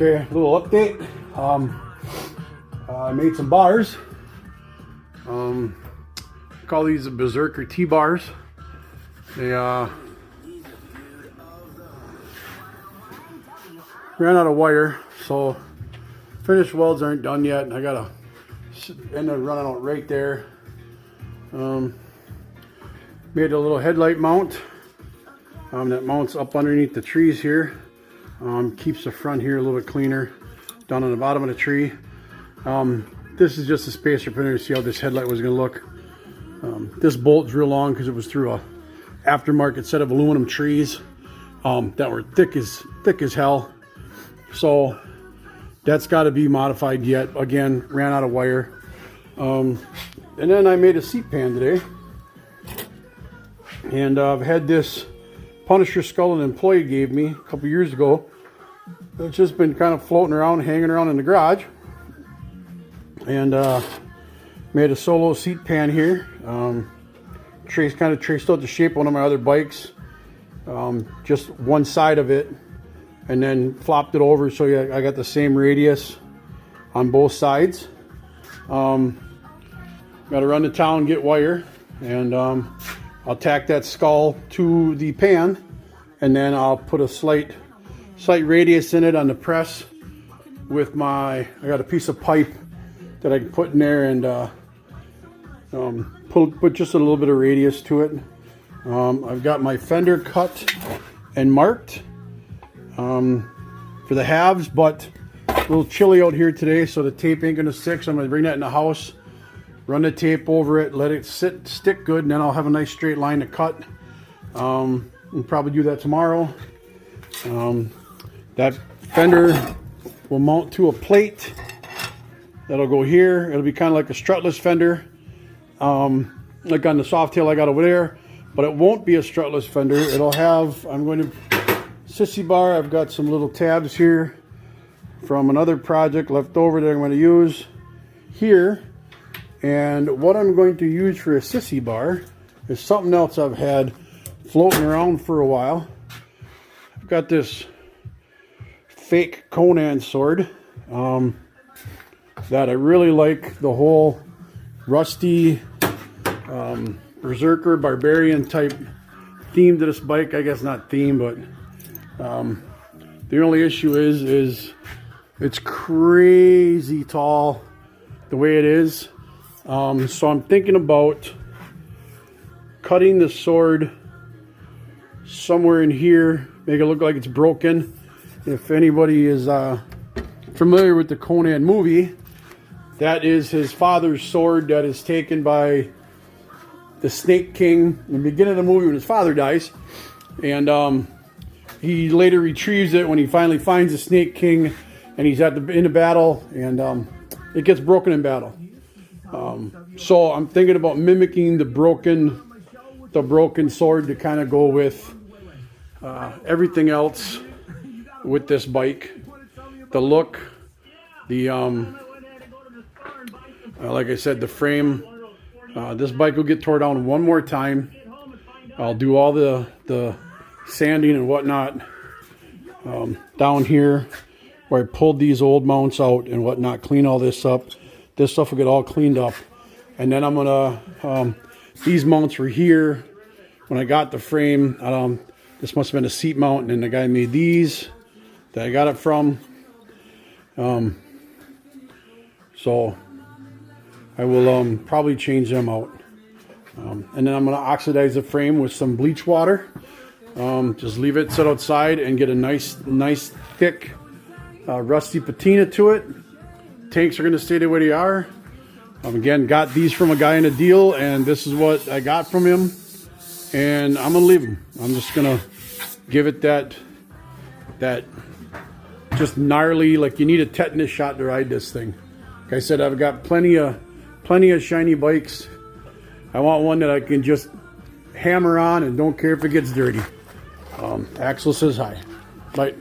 Okay, a little update. I made some bars. Call these Berserker T-bars. They ran out of wire, so finished welds aren't done yet. I gotta end up running out right there. Made a little headlight mount. That mounts up underneath the trees here. Keeps the front here a little bit cleaner down on the bottom of the tree. This is just a spacer printer to see how this headlight was going to look. This bolt's real long because it was through a aftermarket set of aluminum trees that were thick as hell. So that's got to be modified yet. Again, ran out of wire. And then I made a seat pan today. And I've had this Punisher skull an employee gave me a couple years ago. It's just been kind of floating around, hanging around in the garage. And made a solo seat pan here. Kind of traced out the shape of one of my other bikes. Just one side of it. And then flopped it over so I got the same radius on both sides. Got to run to town and get wire. And I'll tack that skull to the pan, and then I'll put a slight radius in it on the press with I got a piece of pipe that I can put in there and put just a little bit of radius to it. I've got my fender cut and marked for the halves, but a little chilly out here today, so the tape ain't gonna stick, so I'm gonna bring that in the house. Run the tape over it, let it stick good, and then I'll have a nice straight line to cut. We'll probably do that tomorrow. That fender will mount to a plate that'll go here. It'll be kind of like a strutless fender, like on the Softail I got over there, but it won't be a strutless fender. It'll have, I'm going to, sissy bar, I've got some little tabs here from another project left over that I'm going to use here. And what I'm going to use for a sissy bar is something else I've had floating around for a while. I've got this fake Conan sword that I really like, the whole rusty Berserker Barbarian type theme to this bike. I guess not theme, but the only issue is it's crazy tall the way it is. So I'm thinking about cutting the sword somewhere in here, make it look like it's broken. If anybody is familiar with the Conan movie, that is his father's sword that is taken by the Snake King in the beginning of the movie when his father dies. And he later retrieves it when he finally finds the Snake King, and he's in the battle, and it gets broken in battle. So I'm thinking about mimicking the broken sword to kind of go with everything else with this bike. The look, the like I said, the frame. This bike will get tore down one more time. I'll do all the sanding and whatnot down here where I pulled these old mounts out and whatnot, clean all this up. This stuff will get all cleaned up. And then I'm gonna, these mounts were here when I got the frame. This must have been a seat mount, and the guy made these that I got it from. So I will probably change them out. And then I'm gonna oxidize the frame with some bleach water. Just leave it sit outside and get a nice thick rusty patina to it. Tanks are going to stay the way they are. Again, got these from a guy in a deal, and this is what I got from him. And I'm going to leave them. I'm just going to give it that just gnarly, like you need a tetanus shot to ride this thing. Like I said, I've got plenty of shiny bikes. I want one that I can just hammer on and don't care if it gets dirty. Axel says hi. Bye.